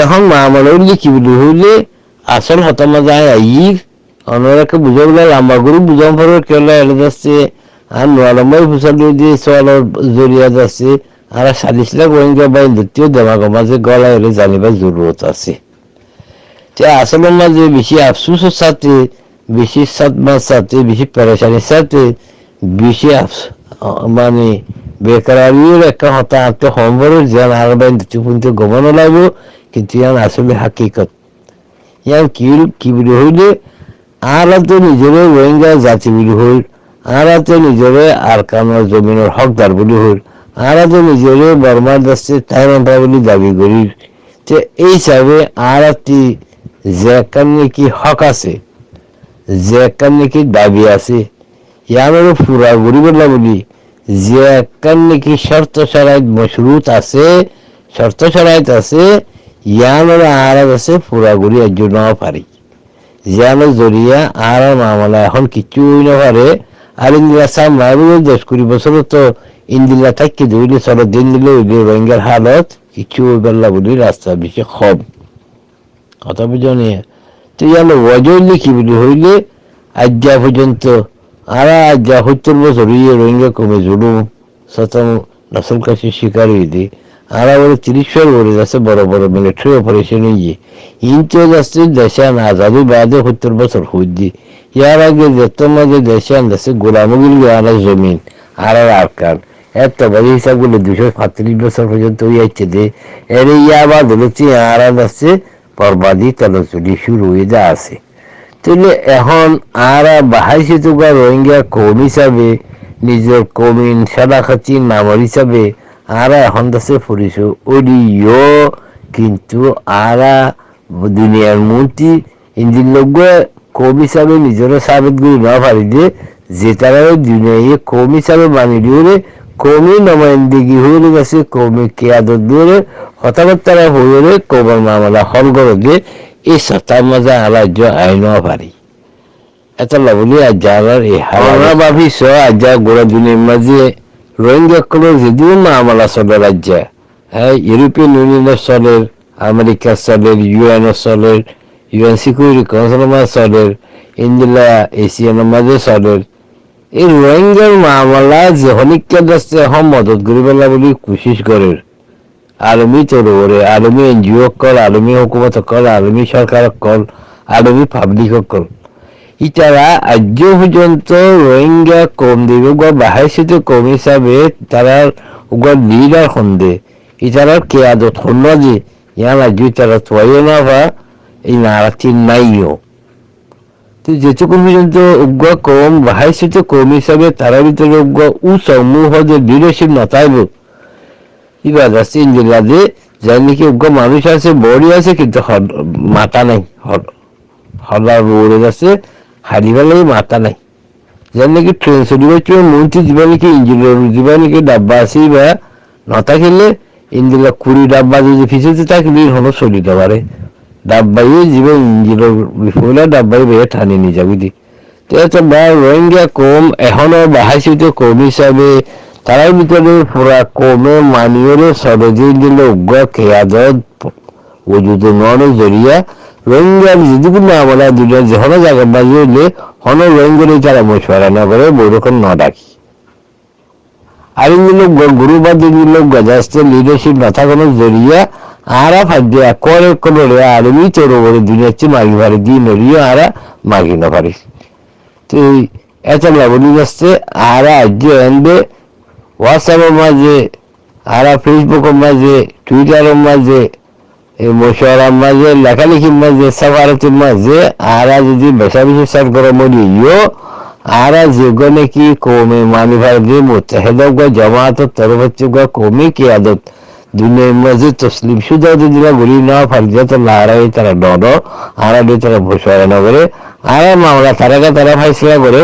এখন মামলা উঠলে কি বলি হইলে আসল হতামা যায় আইর অন্যরাকে বুঝাবলে লাম্বা গরু বুঝাম পরে কেলা এলে যাচ্ছে আর নোয়ালম্বাই ফুসাল দিয়ে সোয়ালের জরিয়া যাচ্ছে আর 40 লাখ রোহিঙ্গা বাই দ্বিতীয় দেমাগো মাঝে গলা এলে জানিবার জরুরত আছে তে আসলে মাঝে বেশি আফসোসের সাথে বেশি সাদমার সাথে বেশি পেরেশানির সাথে বেশি মানে বেকারির একটা হতা আত্ম হোমওয়ার্ক যেন আর বাই দ্বিতীয় পর্যন্ত গমন লাগবো কিন্তু ইয়ান আসলে হাকিকত ইয়ান কি বলি হইলে আর তো নিজের রোহিঙ্গা জাতি বলি হইল আর তো নিজের আরকানের জমিনের হকদার বলি হইল আর তো নিজের বর্মার দাসে তাই মন্ত্রা বলি দাবি করি যে এই হিসাবে আর যে নাকি হক আছে যে নাকি দাবি আছে ইয়ার পুরা গরিবের বলি যে নাকি শর্ত শরাইত মশরুত আছে শর্ত শরাইত আছে ইয়ার আর আছে পুরা গরি একজন নাও পারি জিয়ানোর জরিয়া আর মামলা এখন কিছুই না পারে আর ইন্দিরা সামনে 10-20 বছর তো ইন্দিরা থাকি ধরলে চলো দিন দিলে রোহিঙ্গার হালত কিছু বেলা বলি রাস্তা বেশি কম কথা বুঝো নিয়ে তো ইয়ানো ওয়াজলি কি বলি হইলে আজ্ঞা পর্যন্ত আর আজ্ঞা 70 বছর রোহিঙ্গা কমে জুলুম শতম নসল কাছে শিকার হইলে আর বলে 30 বলে যাচ্ছে বড় বড় মিলিটারি অপারেশন হইয়ে ইনতে যাচ্ছে দেশে আজাদি বাদে 70 বছর হইদি ইয়ার আগে যেত মাঝে দেশে আনছে গোলামগিল আর জমিন আর আরকান এত বড় হিসাব গুলো 235 বছর পর্যন্ত হইয়াছে দে এর ইয়া বাদ হচ্ছে আর আছে বরবাদি তলচুলি শুরু হয়ে যা আছে তাহলে এখন আর বাহাইছে তো রোহিঙ্গা কম হিসাবে নিজের কমিন সাদাখাতি নামর হিসাবে আর এখন দেশে ফুরিস ওডিও কিন্তু আর দুনিয়ার মন্ত্রী ইন্দির লোক কম হিসাবে নিজের সাবেত গুলি না পারি দিয়ে যে তারা দুনিয়া কম হিসাবে মানি দিয়ে কমি নমায়ন্দিগি হয়ে গেছে কমি কেয়াদত দিয়ে কথাবার্তা হয়ে কবর মামলা হল করে দিয়ে এই সপ্তাহ মাঝে রাজ্য আইন পারি এত লাভলি আজ যার এই হারা ভাবিস আজ যা গোড়া দুনিয়ার মাঝে রোহিঙ্গা কোনো যদিও মামলা চলে রাজ্য হ্যাঁ ইউরোপিয়ান ইউনিয়নের চলের আমেরিকার চলের ইউএনও চলের ইউএন সিকিউরিটি কাউন্সিলের মাঝে চলের ইন্ডিয়া এশিয়ানের মাঝে চলের এই রোহিঙ্গার মামলা যে হনিকা দাসে এখন মদত করিবেলা বলি কোশিশ করে আর্মি তোর ওরে আর্মি এনজিও কল আর্মি হুকুমত কল আর্মি সরকার কল আর্মি পাবলিক কল ইতারা আজ পর্যন্ত রোহিঙ্গা কম দিবে বাহাইছে কম হিসাবে তারা লিডার সন্দে ইতারার কেয়াদত হল যে ইয়ার আজ তারা তোয়াইও না বা এই নারাতি নাইও তো যেটুকু পর্যন্ত উগ্র কম বাহাইছে কম হিসাবে তারা ভিতরে উগ্র সমূহ যে লিডারশিপ নতাইব এবার আছে ইন্দিরা যে যার নাকি উগ্র মানুষ আছে বডি আছে কিন্তু মাথা নাই হলার উড়ে যাচ্ছে হারিবেলাই মাথা নাই যার নাকি ট্রেন চলিবার মন্ত্রী দিবা নাকি ইঞ্জিনিয়ার দিবা নাকি ডাব্বা আছে বা নতা খেলে ইন্দিরা 20 ডাব্বা যদি ফিসেতে থাকলে হলো চলিতে পারে ডাব্বাই যাবে ইঞ্জিনিয়ার বিফলা ডাব্বাই বেয়ে টানি নিয়ে যাবি দি তো এত রোহিঙ্গা কম এখনো বাহাইছে কম হিসাবে তারার ভিতরে পুরা কমে মানিয়ে সরজে দিল উগ্র কেয়াদত ওজুদ ননের জরিয়া রোহিঙ্গার যদি মামলা দুনিয়া যে হলো জায়গা বাজি হইলে হন রোহিঙ্গারে তারা মশওয়ারা না করে বৈরকম না ডাকি আর লোক গুরুবাদ লোক গজাস্তে লিডারশিপ না থাকানোর জরিয়া আরা ফাদ্যা করে করে আর্মি তোর ওরে দুনিয়ার চেয়ে মাগি পারে দিয়ে নড়িয়ে আরা মাগি না পারিস তো এত লাভলি যাচ্ছে আরা আজ আনবে হোয়াটসঅ্যাপের মাঝে আর ফেসবুকের মাঝে টুইটারের মাঝে মশওয়ারার মাঝে লেখালেখির মাঝে সাফারতের মাঝে আরা যদি বেশা বেশি সার করে মরিও আরা যেগুলো নাকি কমে মানি ভারতে মুত্তাহিদা জামাতের তরফ হচ্ছে কমে কি আদত দুনিয়ার মাঝে তসলিম শুধু দিলা গড়ি না ফার্জিয়া তো লারাই তারা ডর আরা দিয়ে তারা মশওয়ারা না করে আয়া মামলা তারাকে তারা ফাইসলা করে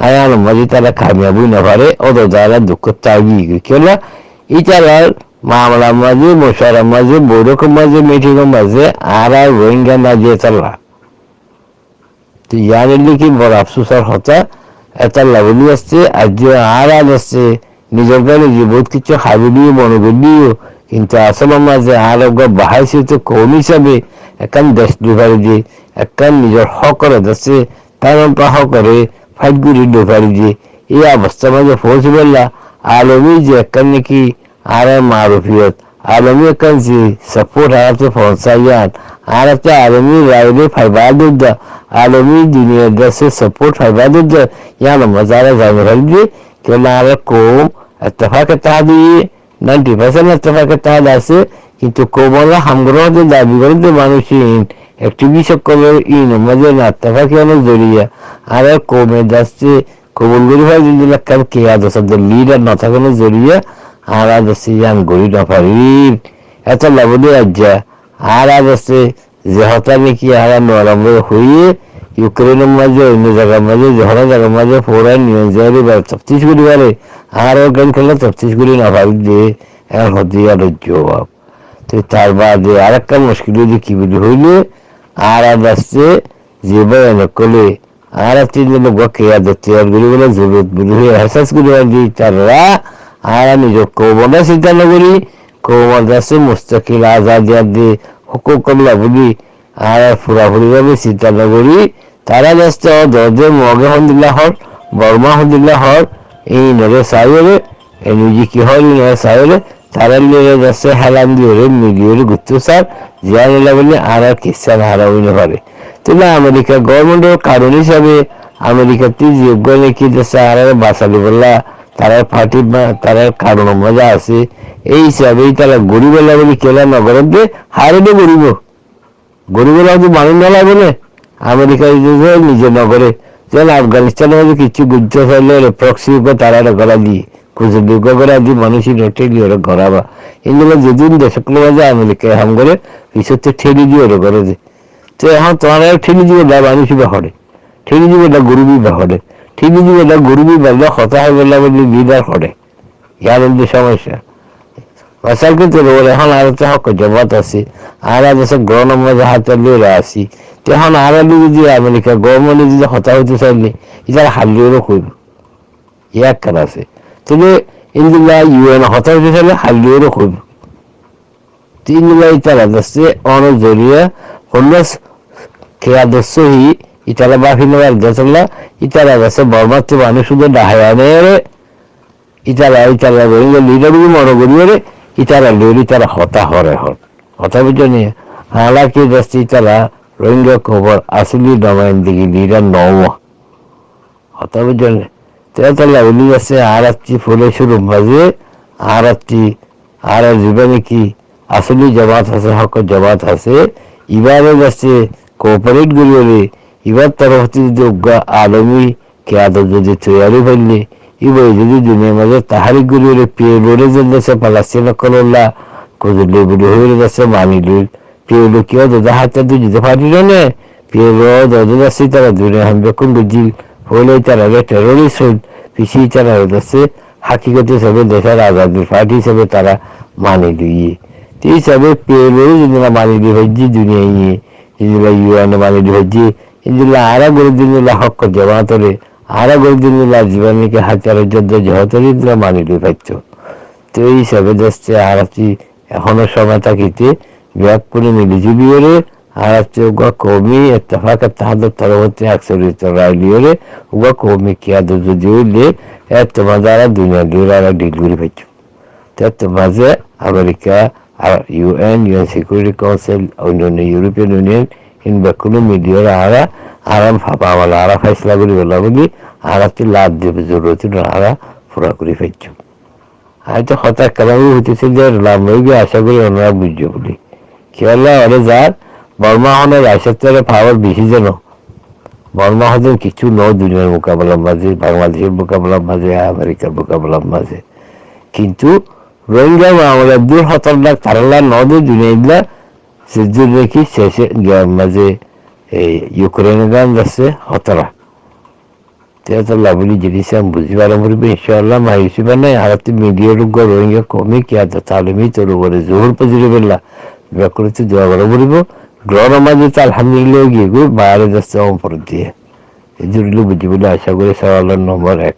আয়ার মাঝে তারা কামিয়াবি না পারে ওদের যারা দুঃখ তাগি কেলা ইতারার মামলার মাঝে মশারার মাঝে বৈরকম মাঝে মিটিংয়ের মাঝে আর রোহিঙ্গা না যে চালা তো ইয়ার কি বড় আফসোসার হতা এত লাভলি আসছে আজ আর আসছে নিজের গানে যে বহুত কিছু হাবিলিও মনোবলিও কিন্তু আসলে মাঝে আরোগ্য বাহাইছে তো কৌম হিসাবে এখন দেশ দুভারি দিয়ে এখন নিজের হকরে যাচ্ছে তার হকরে ফাইট গুলি দুভারি দিয়ে এই অবস্থার মাঝে পৌঁছে বললা আলমী যে এখন নাকি আর মারুফিয়ত আলমী এখন যে সাপোর্ট হারাতে পৌঁছাইয়ান আর একটা আলমী রাইলে ফাইবাদুদ্দা আলমী দুনিয়ার দেশে সাপোর্ট ফাইবাদুদ্দা ইয়ান মজারা জানে ফেলবি কেন আর কৌম اتفاق اتحادیه 90% اتفاق اتحاد আছে কিন্তু কোমলা হামগ্রহদের দাবি করে যে মানুষই অ্যাক্টিভিস্ট সকলের মধ্যে না اتفاق অনেক জড়িয়ে আর কোমে যাচ্ছে কবুল গরি ভাই যদি লাকার কে আদর্শের লিডার না থাকানো জড়িয়ে আর আদর্শে জান গরি না পারি এত লাভদে আজ্জা আর আদর্শে যে হতা নাকি আর নরম হয়ে ইউক্রেনের মাঝে অন্য জায়গার মাঝে জহরা জায়গার মাঝে ফোরান নিয়ে যায় বা তফতিশ করি পারে আর গান খেলে তফতিশ করি না ভাবি দিয়ে এখন হতে আর জবাব তো তার বাদে আর একটা মুশকিল হইলে কি বলি হইলে আর আসছে যে বয়ান করলে আর তিনজন লোক খেয়া দিচ্ছে আর গুলি বলে জরুরত বলি হয়ে হেসাস করি দি তারা আর নিজের কৌমনা চিন্তা নগরী কৌমন যাচ্ছে মুস্তাকিল আজাদিয়ার দিয়ে হুকুম করলা বলি আর ফুরাফুরি ভাবে চিন্তা নগরী তারা যাচ্ছে দরজে মগে হন্দিল্লা হর বর্মা হন্দিল্লা হর এই নরে সাইরে এনুজি কি হয় নরে সাইরে তারা লিয়ে যাচ্ছে হেলান দিয়ে মিলিয়ে গুত্তু স্যার জিয়ান বলে আর কিসান হারা হইতে পারে তাহলে আমেরিকা গভর্নমেন্টের কারণ হিসাবে আমেরিকাতে যোগ্য নাকি যাচ্ছে আর বাঁচালি বললা তারা পার্টি তারা কারণ মজা আছে এই হিসাবেই তারা গরিব বলে কেলা নগরের দিয়ে হারে দিয়ে গরিবেরা যদি মানুষ না বলে আমেরিকায় নিজের নগরে যেন আফগানিস্তানের মধ্যে কিছু গুজ্জ ফেললে প্রক্সি উপর তারা গলা দিয়ে খুঁজে বিজ্ঞ করে আদি মানুষই ঠেলি ওরা ঘরাবা এগুলো যেদিন দেশগুলো মাঝে আমেরিকায় হাম করে পিছতে ঠেলি দিয়ে ওরা করে যে তো এখন তোমার ঠেলি দিবে না মানুষই বাহরে ঠেলি দিবে না গরিবই বাহরে ঠেলি দিবে না গরিবই বাড়লে হতা হয় বললে বলি লিডার করে ইয়ার মধ্যে সমস্যা আসল কিন্তু এখন আর হক জবাত আছে আর আছে গ্রহণ মধ্যে হাতে লড়ে আসি তখন আর যদি আমেরিকা গভর্নমেন্ট যদি হতা হইতে চাইলে এটার হালিয়েরও করব এক আছে তবে ইন্দিলা ইউএন হতা হইতে চাইলে হালিয়েরও করব তিনগুলা ইতারা যাচ্ছে অনেক জড়িয়ে হল্লাস খেয়াদস্যহি ইতারা বাফিনার দেশলা ইতারা যাচ্ছে বর্মাত্র মানুষ শুধু ডাহায়ানের ইতারা রোহিঙ্গা লিডারগুলো মনে করিয়ে ইতারা লড়ি তারা হতা হরে হতা বুঝে নিয়ে হালাকি যাচ্ছে তারা রোহিঙ্গা খবর আসলি নমায়ন্দিগি লিডার নও হতা বুঝে নিয়ে তারা উলি আছে আর একটি ফুলে শুরু মাঝে আর একটি আর জীবনে কি আসলি জমাত আছে হক জমাত আছে এবারে যাচ্ছে কোঅপারেট করিয়ে এবার তরফ যদি আলমী কেয়াদত যদি তৈরি ফেললে এবার যদি দুনিয়ার মাঝে তাহারি করিয়ে পেয়ে যাচ্ছে পালাস্তিন কল্লা কুজুলি বুড়ি হয়ে যাচ্ছে মানিলুর পেয়ে কেউ দাদা হাতে দিতে পারিল না পেয়ে দাদা যাচ্ছে তারা দুনিয়া হামবে কোন বুঝিল হলে তারা টেরোরিস্ট হল পিছিয়ে তারা যাচ্ছে হাকিগত হিসাবে দেশের আজাদির পার্টি হিসাবে তারা মানি দিয়ে এই হিসাবে পেয়ে যদি মানি দিয়ে হয়েছি দুনিয়ায় নিয়ে যেগুলো ইউএন মানি দিয়ে হয়েছি যেগুলো আরা গরিব দিন হক জমা তোলে আরা গরিব দিন জীবনীকে হাতিয়ারের যুদ্ধ যেহতরি মানি দিয়ে পাইত তো এই হিসাবে যাচ্ছে আর এখনো সময় থাকিতে ব্যাগ করে মিলিজুলি করে আর উগা কৌমি এত্তেফাক তাহাদের তরবর্তী আকসরিত রায় লিয়ে উগা কৌমি কিয়াদ যদি হইলে তোমার দ্বারা দুনিয়া দিয়ে ডিল করে পাইত মাঝে আমেরিকা আর ইউএন সিকিউরিটি কাউন্সিল অন্যান্য ইউরোপিয়ান ইউনিয়ন কিংবা কোনো মিডিয়ার আরাম ফাঁপা আমার আরা ফাইসলা করি বলা বলি আর লাভ দেবে জরুরত আরা পুরা করে পাইত হয়তো হঠাৎ কালামি হইতেছে যে লাভ হইবে আশা করি ওনারা বুঝছে বলি কেলা ওরে যার বর্মা হনের রাইসার পাওয়ার বেশি যেন বর্মা হদের কিছু ন দুনিয়ার মোকাবেলার মাঝে বাংলাদেশের মোকাবেলার মাঝে আমেরিকার মোকাবেলার মাঝে কিন্তু রোহিঙ্গা আমাদের ২৭ লাখ তারালা নদী দুনিয়া সেজন্য দেখি শেষে মাঝে এই ইউক্রেনের গান যাচ্ছে হতরা লাভলি জিনিস আমি বুঝিবার পড়বে ইনশাআল্লাহ মাইসিবা নাই আর মিডিয়ার রোহিঙ্গা কমে কি আর তালিমি তোর উপরে জোর পজিরে বললা ব্যাকরিতে দোয়া করে পড়িব গ্রহণ মাঝে তো আলহামদুলিল্লাহ গিয়ে বাইরে যাচ্ছে অপর দিয়ে এই জন্য বুঝি বলে আশা করি সওয়ালের নম্বর ১